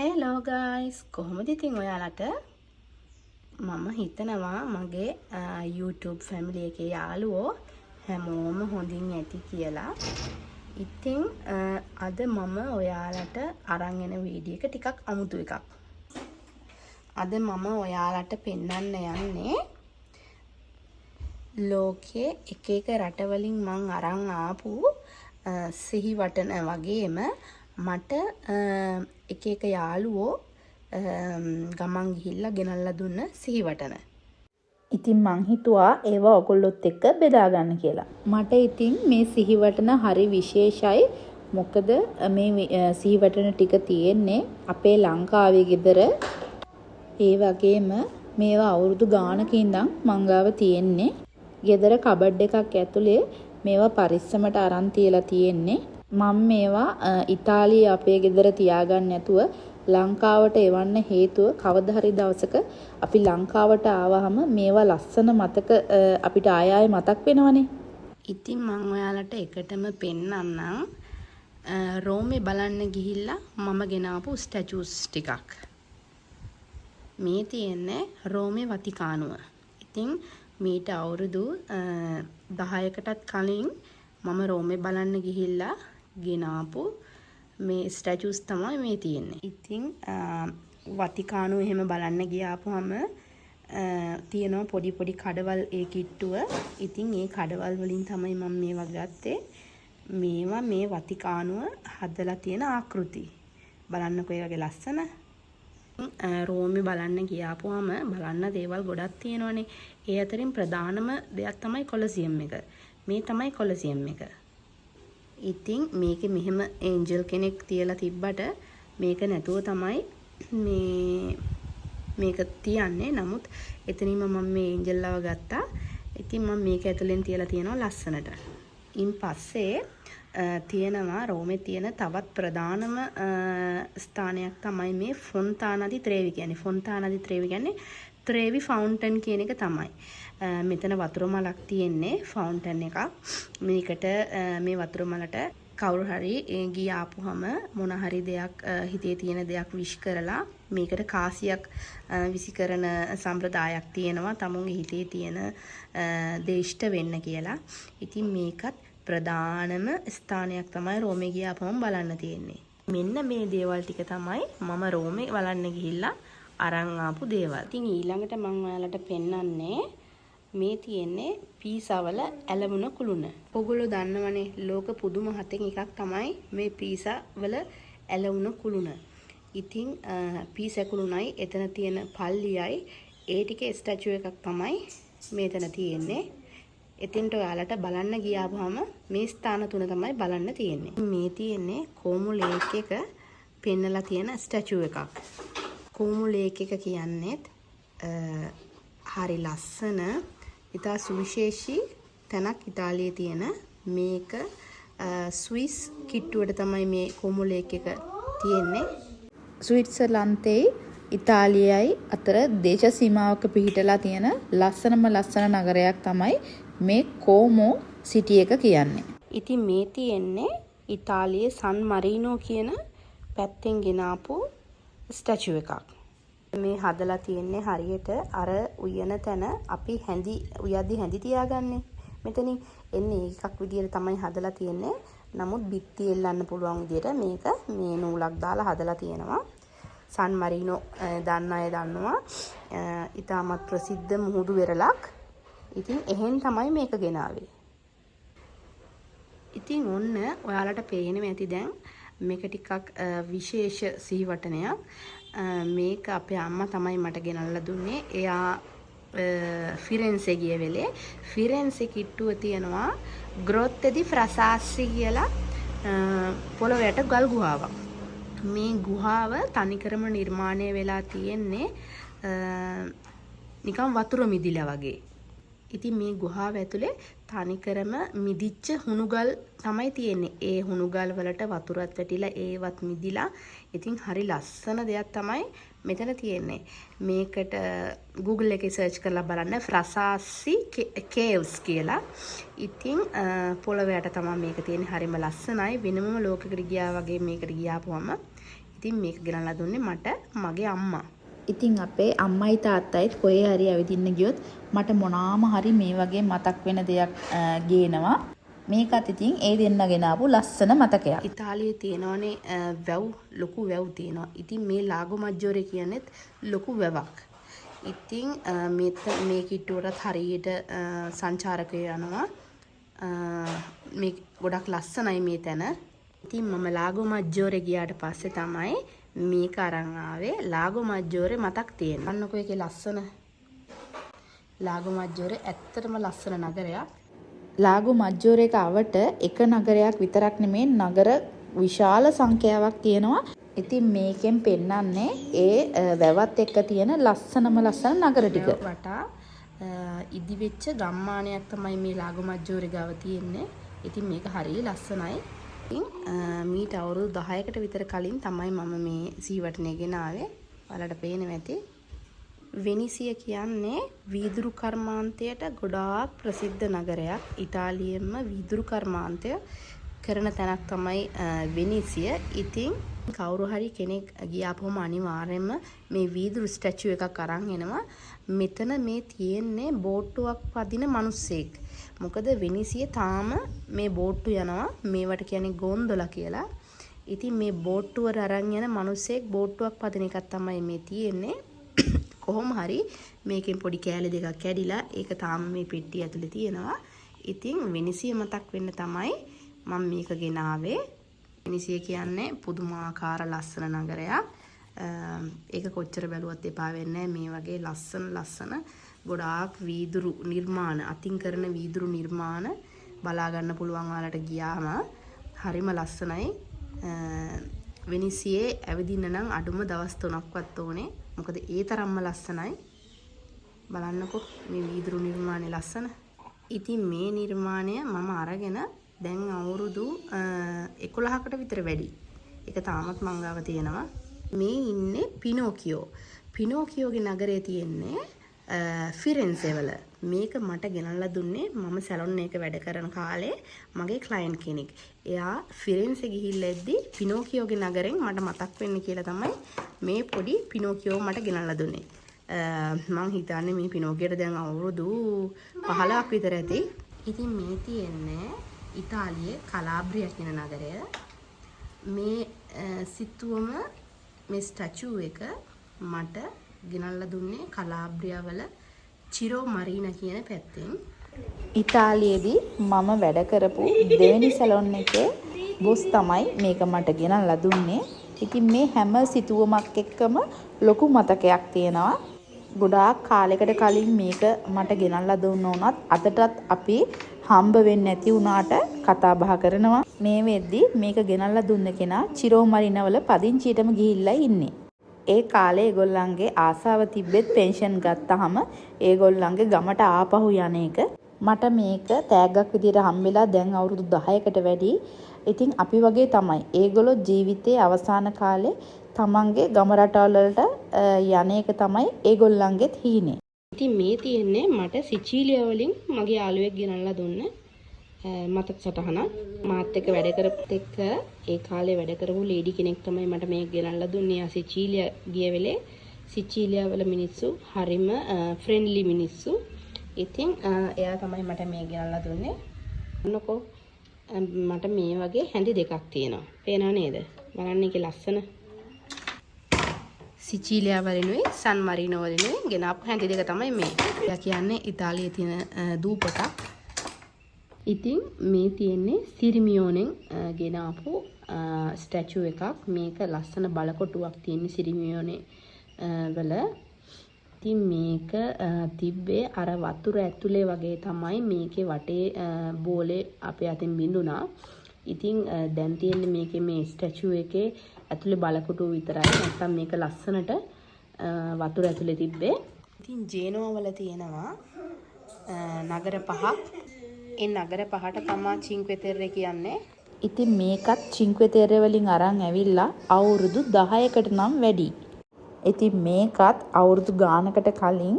Hello guys, කොහොමද ඉතින් ඔයාලට? මම හිතනවා මගේ YouTube family එකේ යාළුවෝ හැමෝම හොඳින් ඇති කියලා. ඉතින් අද මම ඔයාලට අරන් එන වීඩියෝ එක ටිකක් අමුතු එකක්. අද මම ඔයාලට පෙන්වන්න යන්නේ ලෝකයේ එක එක රටවලින් මං අරන් ආපු සිහිවටන වගේම මට එක එක යාළුවෝ ගමන් ගිහිල්ලා ගෙනල්ලා දුන්න සිහිවටන. ඉතින් මං හිතුවා ඒවා ඔයගොල්ලොත් එක්ක බෙදා ගන්න කියලා. මට ඉතින් මේ සිහිවටන හරි විශේෂයි. මොකද මේ සිහිවටන ටික තියෙන්නේ අපේ ලංකාවේ ගෙදර. ඒ වගේම මේවා අවුරුදු ගානක ඉඳන් මං ගාව තියෙන්නේ. ගෙදර කබඩ් එකක් ඇතුලේ මේවා පරිස්සමට අරන් තියලා තියෙන්නේ. මම මේවා ඉතාලියේ අපේ ගෙදර තියාගන්න නැතුව ලංකාවට එවන්න හේතුව කවදා හරි දවසක අපි ලංකාවට ආවහම මේවා ලස්සන මතක අපිට ආයෙ මතක් වෙනවනේ. ඉතින් මම ඔයාලට එකටම පෙන්නන්නම් රෝමේ බලන්න ගිහිල්ලා මම ගෙනාපු ස්ටැචුස් ටිකක්. මේ තියෙන්නේ රෝමේ වතිකානුව. ඉතින් මීට අවුරුදු 10කටත් කලින් මම රෝමේ බලන්න ගිහිල්ලා ගෙනාපු මේ ස්ටැචුස් තමයි මේ තියෙන්නේ. ඉතින් වතිකානුව එහෙම බලන්න ගියාපුවම තියෙනවා පොඩි පොඩි කඩවල් ඒ කිට්ටුව. ඉතින් ඒ කඩවල් වලින් තමයි මම මේවා ගත්තේ. මේවා මේ වතිකානුව හදලා තියෙන ආකෘති. බලන්නකෝ ඒ වගේ ලස්සන. රෝමේ බලන්න ගියාපුවම බලන්න දේවල් ගොඩක් තියෙනවානේ. ඒ අතරින් ප්‍රධානම දෙයක් තමයි කොලොසියම් එක. මේ තමයි කොලොසියම් එක. ඉතින් මේකේ මෙහෙම ඒන්ජල් කෙනෙක් තියලා තිබ්බට මේක නැතුව තමයි මේක තියන්නේ. නමුත් එතනින්ම මම මේ ඒන්ජල්ලව ගත්තා. ඉතින් මම මේක ඇතුලෙන් තියලා තියෙනවා ලස්සනට. ඉන් පස්සේ තියෙනවා රෝමේ තියෙන තවත් ප්‍රධානම ස්ථානයක් තමයි මේ ෆොන්තානා දි ත්‍රේවි කියන්නේ. ෆොන්තානා දි ත්‍රේවි කියන්නේ ත්‍රේවි ෆවුන්ටන් කියන එක තමයි. මෙතන වතුර මලක් තියෙන්නේ ෆවුන්ටන් එකක්. මේකට මේ වතුර මලට කවුරු හරි ගියාපුවම මොන හරි දෙයක් හිතේ තියෙන දෙයක් විශ් කරලා මේකට කාසියක් විසි කරන සම්ප්‍රදායක් තියෙනවා. තමුන්ගේ හිතේ තියෙන දේෂ්ට වෙන්න කියලා. ඉතින් මේකත් ප්‍රධානම ස්ථානයක් තමයි රෝමේ ගියාපුවම බලන්න තියෙන්නේ. මෙන්න මේ දේවල් ටික තමයි මම රෝමේ බලන්න ගිහිල්ලා අරන් ආපු දේවල්. ඉතින් ඊළඟට මම ඔයාලට පෙන්වන්නේ මේ තියෙන්නේ පීසා වල ඇලමුණ කුළුණ. ඔයගොල්ලෝ දන්නවනේ ලෝක පුදුම හතෙන් එකක් තමයි මේ පීසා වල ඇලමුණ කුළුණ. ඉතින් පීසා කුළුණයි එතන තියෙන පල්ලියයි ඒ ටිකේ ස්ටැචු එකක් තමයි මෙතන තියෙන්නේ. එතෙන්ට ඔයාලට බලන්න ගියාම මේ ස්ථාන තුන තමයි බලන්න තියෙන්නේ. මේ තියෙන්නේ කෝමු ලේක් එක පෙන්නලා තියෙන ස්ටැචු එකක්. කෝමු ලේක් එක කියන්නේත් හරි ලස්සන ඉතා සුවිශේෂී තැනක් ඉතාලියේ තියෙන. මේක ස්විස් කිට්ටුවට තමයි මේ කෝමු ලේක් එක තියෙන්නේ. ස්විට්සර්ලන්තයේ ඉතාලියයි අතර දේශ සීමාවක පිහිටලා තියෙන ලස්සනම ලස්සන නගරයක් තමයි මේ කෝමෝ සිටි එක කියන්නේ. ඉතින් මේ තියෙන්නේ ඉතාලියේ සන් මරීනෝ කියන පැත්තෙන් ගෙනාපු ස්ටැචු එකක්. මේ හදලා තියෙන්නේ හරියට අර උයන තැන අපි උයද්දි හැඳි තියාගන්නේ. මෙතනින් එන්නේ එකක් විදියට තමයි හදලා තියෙන්නේ. නමුත් බිත්ති එල්ලන්න පුළුවන් විදියට මේක මේ නූලක් දාලා හදලා තියෙනවා. සන් මරීනෝ දන්න අය දන්නවා. ඉතාමත් ප්‍රසිද්ධ මුහුදු වෙරළක්. ඉතින් එහෙන් තමයි මේක ගෙනාවේ. ඉතින් ඔන්න ඔයාලට පේනවා ඇති දැන් මේක ටිකක් විශේෂ සිහිවටනයක්. මේක අපේ අම්මා තමයි මට ගෙනල්ලා දුන්නේ. එයා ෆිරෙන්සේ ගිය වෙලේ ෆිරෙන්සේ කිට්ටුව තියෙනවා ග්‍රොත්තෙ දි ෆ්‍රාසාසි කියලා පොළොවට ගල් ගුහාවක්. මේ ගුහාව තනිකරම නිර්මාණය වෙලා තියෙන්නේ නිකන් වතුර මිදිලා වගේ. ඉතින් මේ ගුහාව ඇතුලේ තනිකරම මිදිච්ච හුණුගල් තමයි තියෙන්නේ. ඒ හුණුගල් වලට වතුරත් වැටිලා ඒවත් මිදිලා. ඉතින් හරි ලස්සන දෙයක් තමයි මෙතන තියෙන්නේ. මේකට Google එකේ සර්ච් කරලා බලන්න ෆ්‍රාසාසි කේව්ස් කියලා. ඉතින් පොළොවට තමයි මේක තියෙන්නේ. හරිම ලස්සනයි. වෙනමම ලෝකෙකට ගියා වගේ මේකට ගියාපුවම ඉතින් මේක ගෙනල්ලා දුන්නේ මට මගේ අම්මා. ඉතින් අපේ අම්මයි තාත්තයිත් කොහේ හරි ඇවිදින්න ගියොත් මට මොනාම හරි මේ වගේ මතක් වෙන දෙයක් ගේනවා. මේකත් ඉතින් ඒ දෙන්න ගෙනාවු ලස්සන මතකයක්. ඉතාලියේ තියෙනවනේ වැව් ලොකු වැව් තියෙනවා. ඉතින් මේ ලාගෝ මජ්ජෝරේ කියන්නේත් ලොකු වැවක්. ඉතින් මේ කිට්ටුවටත් හරියට සංචාරකයෝ යනවා. මේ ගොඩක් ලස්සනයි මේ තැන. ඉතින් මම ලාගෝ මජ්ජෝරේ ගියාට පස්සේ තමයි මේක අරන් ආවේ. ලාගෝ මජ්ජෝරේ මතක් තියෙනවා. අන්නකෝ ඒකේ ලස්සන ලාගෝ මජ්ජෝරේ ඇත්තටම ලස්සන නගරයක්. ලාගෝ මජ්ජෝරේට අවට එක නගරයක් විතරක් නෙමේ නගර විශාල සංඛ්‍යාවක් තියෙනවා. ඉතින් මේකෙන් පෙන්නන්නේ ඒ වැවත් එක්ක තියෙන ලස්සනම ලස්සන නගර ටික. වටා ඉදිවෙච්ච ගම්මානයක් තමයි මේ ලාගෝ මජ්ජෝරේ ගාව තියෙන්නේ. ඉතින් මේක හරිය ලස්සනයි. ඉතින් මීට අවුරුදු 10කට විතර කලින් තමයි මම මේ සීවටනේ ගෙනාවේ. ඔයාලට පේනවා ඇති. වෙනිසිය කියන්නේ වීදුරු කර්මාන්තයට ගොඩාක් ප්‍රසිද්ධ නගරයක්. ඉතාලියෙන්ම වීදුරු කර්මාන්තය කරන තැනක් තමයි වෙනිසිය. ඉතින් කවුරු හරි කෙනෙක් ගියාපුවම අනිවාර්යයෙන්ම මේ වීදුරු ස්ටැචු එකක් අරන් එනවා. මෙතන මේ තියෙන්නේ බෝට්ටුවක් පදින මිනිස්සෙක්. මොකද වෙනිසිය තාම මේ බෝට්ටු යනවා. මේවට කියන්නේ ගොන්දොලා කියලා. ඉතින් මේ බෝට්ටුවට අරන් යන මිනිස්සෙක් බෝට්ටුවක් පදින එකක් තමයි මේ තියෙන්නේ. කොහොම හරි මේකෙන් පොඩි කෑලි දෙකක් කැඩිලා ඒක තාම මේ පෙට්ටිය ඇතුලේ තියෙනවා. ඉතින් වෙනිසිය මතක් වෙන්න තමයි මම මේක ගෙනාවේ. වෙනිසිය කියන්නේ පුදුමාකාර ලස්සන නගරයක්. ඒක කොච්චර බැලුවත් එපා වෙන්නේ මේ වගේ ලස්සන ගොඩාක් වීදුරු නිර්මාණ අතින් කරන වීදුරු නිර්මාණ බලා ගන්න පුළුවන් ඔයාලට ගියාම හරිම ලස්සනයි. වෙනිසියේ ඇවිදින්න නම් අඩුම දවස් 3ක්වත් ඕනේ. මොකද ඒ තරම්ම ලස්සනයි. බලන්නකෝ මේ වීදුරු නිර්මාණය ලස්සන. ඉතින් මේ නිර්මාණය මම අරගෙන දැන් අවුරුදු 11කට විතර වැඩි. ඒක තාමත් මං ගාව තියෙනවා. මේ ඉන්නේ පිනෝකියෝ. පිනෝකියෝගේ නගරය තියෙන්නේ ෆිරෙන්සෙ වල. මේක මට ගෙනල්ලා දුන්නේ මම සැලොන් එක වැඩ කරන කාලේ මගේ ක්ලයන්ට් කෙනෙක්. එයා ෆිරෙන්සෙ ගිහිල්ලා එද්දි පිනෝකියෝගේ නගරෙන් මට මතක් වෙන්නේ කියලා තමයි මේ පොඩි පිනෝකියෝ මට ගෙනල්ලා දුන්නේ. මං හිතන්නේ මේ පිනෝකියට දැන් අවුරුදු 15ක් විතර ඇති. ඉතින් මේ තියෙන්නේ ඉතාලියේ කලාබ්‍රියා කියන නගරය. මේ සිතුවම මේ ස්ටැචු එක මට ගෙනල්ලා දුන්නේ කලාබ්‍රියා වල චිරෝ මරීනා කියන පැත්තෙන්. ඉතාලියේදී මම වැඩ කරපු දෙවෙනි සැලොන් එකේ බොස් තමයි මේක මට ගෙනල්ලා දුන්නේ. ඉතින් මේ හැම සිතුවමක් එක්කම ලොකු මතකයක් තියෙනවා. ගොඩාක් කාලයකට කලින් මේක මට ගෙනල්ලා දුන්න උනත් අදටත් අපි හම්බ වෙන්නේ නැති වුණාට කතා බහ කරනවා. මේ වෙද්දි මේක ගෙනල්ලා දුන්න කෙනා චිරෝ මරීනා වල පදිංචියටම ගිහිල්ලා ඉන්නේ. ඒ කාලේ ඒගොල්ලන්ගේ ආසාව තිබ්බෙත් පෙන්ෂන් ගත්තාම ඒගොල්ලන්ගේ ගමට ආපහු යන එක. මට මේක තෑග්ගක් විදියට හම්බෙලා දැන් අවුරුදු 10කට වැඩි. ඉතින් අපි වගේ තමයි. ඒගොල්ලෝ ජීවිතයේ අවසාන කාලේ තමන්ගේ ගම රටවල් වලට යන එක තමයි ඒගොල්ලන්ගේත් හීනේ. ඉතින් මේ තියෙන්නේ මට සිචීලියා වලින් මගේ යාළුවෙක් ගෙනල්ලා දුන්න මතක සටහනක්. මාත් එක්ක වැඩ කරපුත් එක්ක ඒ කාලේ වැඩ කරපු ලේඩි කෙනෙක් තමයි මට මේක ගෙනල්ලා දුන්නේ. ආ සිචීලියා ගිය වෙලේ සිචීලියා වල මිනිස්සු හරිම ෆ්‍රෙන්ඩ්ලි මිනිස්සු. ඉතින් එයා තමයි මට මේ ගෙනල්ලා දුන්නේ. මොනකෝ මට මේ වගේ හැඳි දෙකක් තියෙනවා. පේනව නේද? බලන්න ඒකේ ලස්සන. සිචීලියා වලිනුයි සන් මරීනෝ වලිනුයි ගෙනාපු හැඳි දෙක තමයි මේ. එයා කියන්නේ ඉතාලියේ තියෙන දූපතක්. ඉතින් මේ තියෙන්නේ සිරිමියෝනෙන් ගෙනාපු ස්ටැචු එකක්. මේක ලස්සන බලකොටුවක් තියෙන සිරිමියෝනේ වල. ඉතින් මේක තිබ්බේ අර වතුර ඇතුලේ වගේ තමයි. මේකේ වටේ බෝලේ අපේ අතින් බිඳුණා. ඉතින් දැන් තියෙන්නේ මේකේ මේ ස්ටැචු එකේ ඇතුලේ බලකොටුව විතරයි. නැත්නම් මේක ලස්සනට වතුර ඇතුලේ තිබ්බේ. ඉතින් ජේනෝවා වල තියෙනවා නගර පහක්. ඒ නගර පහට තමා චින්ක්වේ තෙර්රේ කියන්නේ. ඉතින් මේකත් චින්ක්වේ තෙර්රේ වලින් අරන් ඇවිල්ලා අවුරුදු 10කට නම් වැඩි. ඉතින් මේකත් අවුරුදු ගානකට කලින්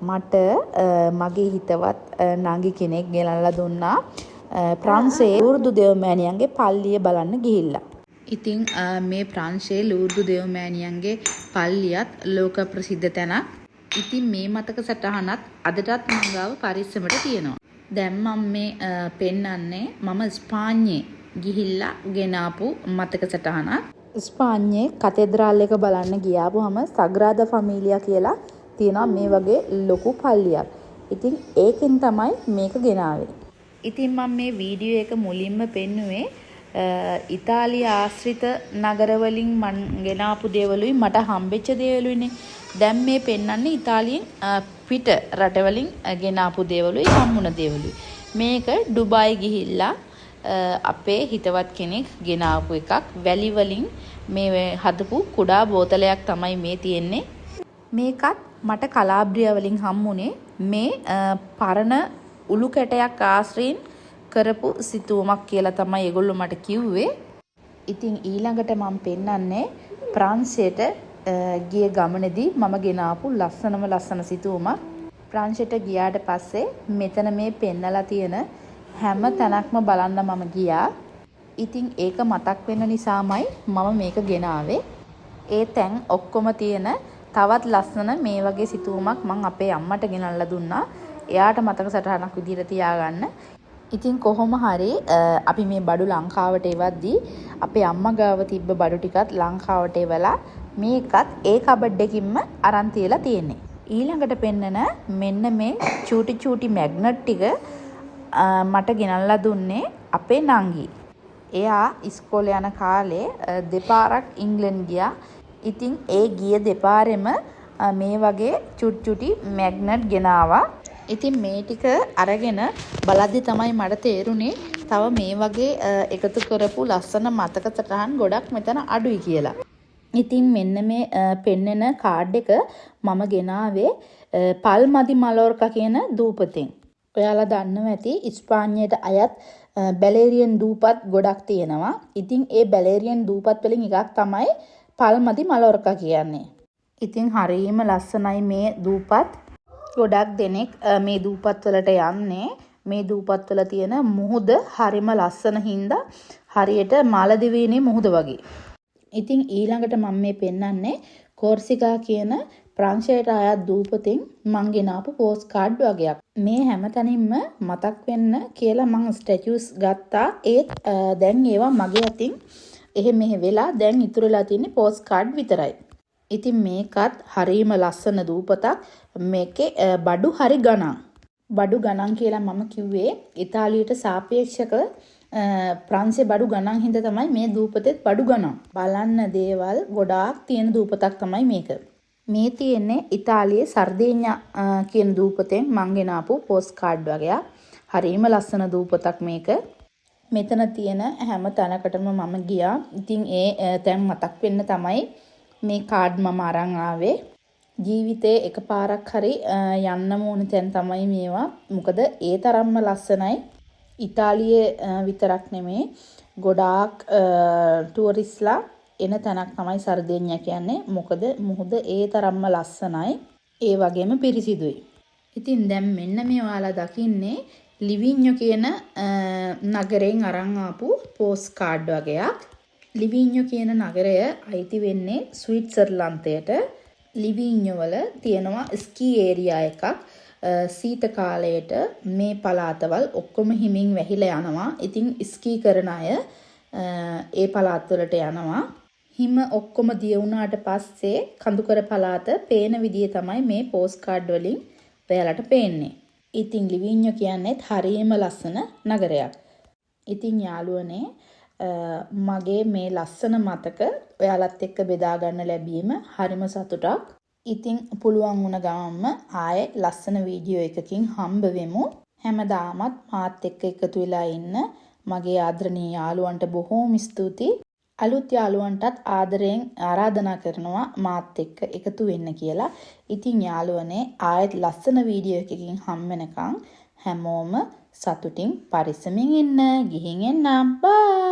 මට මගේ හිතවත් නංගි කෙනෙක් ගෙනල්ලා දුන්නා ප්‍රංශයේ වෘදු දෙව්මෑණියන්ගේ පල්ලිය බලන්න ගිහිල්ලා. ඉතින් මේ ප්‍රංශයේ ලූර්දු දෙව්මෑණියන්ගේ පල්ලියත් ලෝක ප්‍රසිද්ධ තැනක්. ඉතින් මේ මතක සටහනත් අදටත් මං ගාව පරිස්සමට තියෙනවා. දැන් මම මේ පෙන්නන්නේ මම ස්පාඤ්ඤේ ගිහිල්ලා ගෙනාපු මතක සටහනක්. ස්පාඤ්ඤේ කතෙද්‍රාල් එක බලන්න ගියාපුවම සග්‍රාදා ෆැමිලියා කියලා තියෙනවා මේ වගේ ලොකු පල්ලියක්. ඉතින් ඒකෙන් තමයි මේක ගෙනාවේ. ඉතින් මම මේ වීඩියෝ එක මුලින්ම පෙන්නුවේ ඉතාලිය ආශ්‍රිත නගරවලින් මන් ගෙනාපු දේවලුයි මට හම්බෙච්ච දේවලුයිනේ. දැන් මේ පෙන්වන්නේ ඉතාලියෙන් පිට රටවලින් ගෙනාපු දේවලුයි හම්බුණ දේවලුයි. මේක ඩුබායි ගිහිල්ලා අපේ හිතවත් කෙනෙක් ගෙනාපු එකක්. වැලි වලින් මේ හදපු කුඩා බෝතලයක් තමයි මේ තියෙන්නේ. මේකත් මට කලාබ්‍රියා වලින් හම්බුනේ මේ පරණ උළු කැටයක් ආශ්‍රයෙන් කරපු සිතුවමක් කියලා තමයි ඒගොල්ලෝ මට කිව්වේ. ඉතින් ඊළඟට මම පෙන්නන්නේ ප්‍රංශයට ගිය ගමනේදී මම ගෙනාපු ලස්සන සිතුවමක්. ප්‍රංශයට ගියාට පස්සේ මෙතන මේ පෙන්නලා තියෙන හැම තැනක්ම බලන්න මම ගියා. ඉතින් ඒක මතක් වෙන නිසාමයි මම මේක ගෙනාවේ. ඒ තැන් ඔක්කොම තියෙන තවත් ලස්සන මේ වගේ සිතුවමක් මම අපේ අම්මට ගෙනල්ලා දුන්නා. එයාට මතක සටහනක් විදිහට තියාගන්න. ඉතින් කොහොම හරි අපි මේ බඩු ලංකාවට එවද්දී අපේ අම්මා ගාව තිබ්බ බඩු ටිකත් ලංකාවට එවලා මේකත් ඒ කබඩ් එකකින්ම අරන් තියලා තියෙන්නේ. ඊළඟට පෙන්නන මෙන්න මේ චූටි මැග්නට් ටික මට ගෙනල්ලා දුන්නේ අපේ නංගි. එයා ඉස්කෝලේ යන කාලේ දෙපාරක් ඉංග්ලන්ඩ් ගියා. ඉතින් ඒ ගිය දෙපාරෙම මේ වගේ චුටි මැග්නට් ගෙනාවා. ඉතින් මේ ටික අරගෙන බලද්දි තමයි මට තේරුනේ තව මේ වගේ එකතු කරපු ලස්සන මතක සටහන් ගොඩක් මෙතන අඩුයි කියලා. ඉතින් මෙන්න මේ පෙන්නන කාඩ් එක මම ගෙනාවේ පල්මදි මලෝර්කා කියන දූපතෙන්. ඔයාලා දන්නවා ඇති ඉස්පාඤ්ඤයට අයත් බැලේරියන් දූපත් ගොඩක් තියෙනවා. ඉතින් ඒ බැලේරියන් දූපත් වලින් එකක් තමයි පල්මදි මලෝර්කා කියන්නේ. ඉතින් හරියම ලස්සනයි මේ දූපත්. ගොඩක් දෙනෙක් මේ දූපත් වලට යන්නේ මේ දූපත් වල තියෙන මුහුද හරිම ලස්සන හින්දා හරියට මාලදිවයිනේ මුහුද වගේ. ඉතින් ඊළඟට මම මේ පෙන්නන්නේ කෝර්සිකා කියන ප්‍රංශයට අයත් දූපතෙන් මං ගෙනාපු පෝස්ට් කාඩ් වගේක්. මේ හැමතැනින්ම මතක් වෙන්න කියලා මං ස්ටැචුස් ගත්තා. ඒත් දැන් ඒවා මගේ අතින් මෙහෙ වෙලා දැන් ඉතුරුලා තියෙන්නේ පෝස්ට් කාඩ් විතරයි. ඉතින් මේකත් හරිම ලස්සන දූපතක්. මේකේ බඩු හරි ගණන්. බඩු ගණන් කියලා මම කිව්වේ ඉතාලියට සාපේක්ෂක ප්‍රංශේ බඩු ගණන් හින්දා තමයි මේ දූපතෙත් බඩු ගණන්. බලන්න දේවල් ගොඩාක් තියෙන දූපතක් තමයි මේක. මේ තියෙන්නේ ඉතාලියේ සර්දේඤ්ඤා කියන දූපතෙන් මං ගෙනාපු පෝස්ට් කාඩ් වගේක්. හරිම ලස්සන දූපතක් මේක. මෙතන තියෙන හැම තැනකටම මම ගියා. ඉතින් ඒ තැන් මතක් වෙන්න තමයි මේ කාඩ් මම අරන් ආවේ. ජීවිතේ එකපාරක් හරි යන්න ඕන තැන් තමයි මේවා. මොකද ඒ තරම්ම ලස්සනයි. ඉතාලියේ විතරක් නෙමේ ගොඩාක් ටුවරිස්ලා එන තැනක් තමයි සර්දේඤ්ඤා කියන්නේ. මොකද මුහුද ඒ තරම්ම ලස්සනයි. ඒ වගේම පිරිසිදුයි. ඉතින් දැන් මෙන්න මේ ඔයාලා දකින්නේ ලිවිඤ්ඤෝ කියන නගරයෙන් අරන් ආපු පෝස්ට් කාඩ් වගේක්. ලිවිඤ්ඤෝ කියන නගරය අයිති වෙන්නේ ස්විට්සර්ලන්තයට. ලිවිඤ්ඤෝ වල තියෙනවා ස්කී ඒරියා එකක්. සීත කාලයට මේ පළාතවල් ඔක්කොම හිමින් වැහිලා යනවා. ඉතින් ස්කී කරන අය ඒ පළාත් වලට යනවා. හිම ඔක්කොම දිය වුණාට පස්සේ කඳුකර පළාත පේන විදිය තමයි මේ පෝස්ට් කාඩ් වලින් ඔයාලට පේන්නේ. ඉතින් ලිවිඤ්ඤෝ කියන්නේ හරියම ලස්සන නගරයක්. ඉතින් යාළුවනේ මගේ මේ ලස්සන මතක ඔයාලත් එක්ක බෙදා ගන්න ලැබීම හරිම සතුටක්. ඉතින් පුළුවන් වුණ ගමන්ම ආයේ ලස්සන වීඩියෝ එකකින් හම්බ වෙමු. හැමදාමත් මාත් එක්ක එකතු වෙලා ඉන්න මගේ ආදරණීය යාළුවන්ට බොහෝම ස්තුතියි. අලුත් යාළුවන්ටත් ආදරයෙන් ආරාධනා කරනවා මාත් එක්ක එකතු වෙන්න කියලා. ඉතින් යාළුවනේ ආයෙත් ලස්සන වීඩියෝ එකකින් හම් වෙනකන් හැමෝම සතුටින් පරිස්සමින් ඉන්න. ගිහින් එන්නම්. බයි.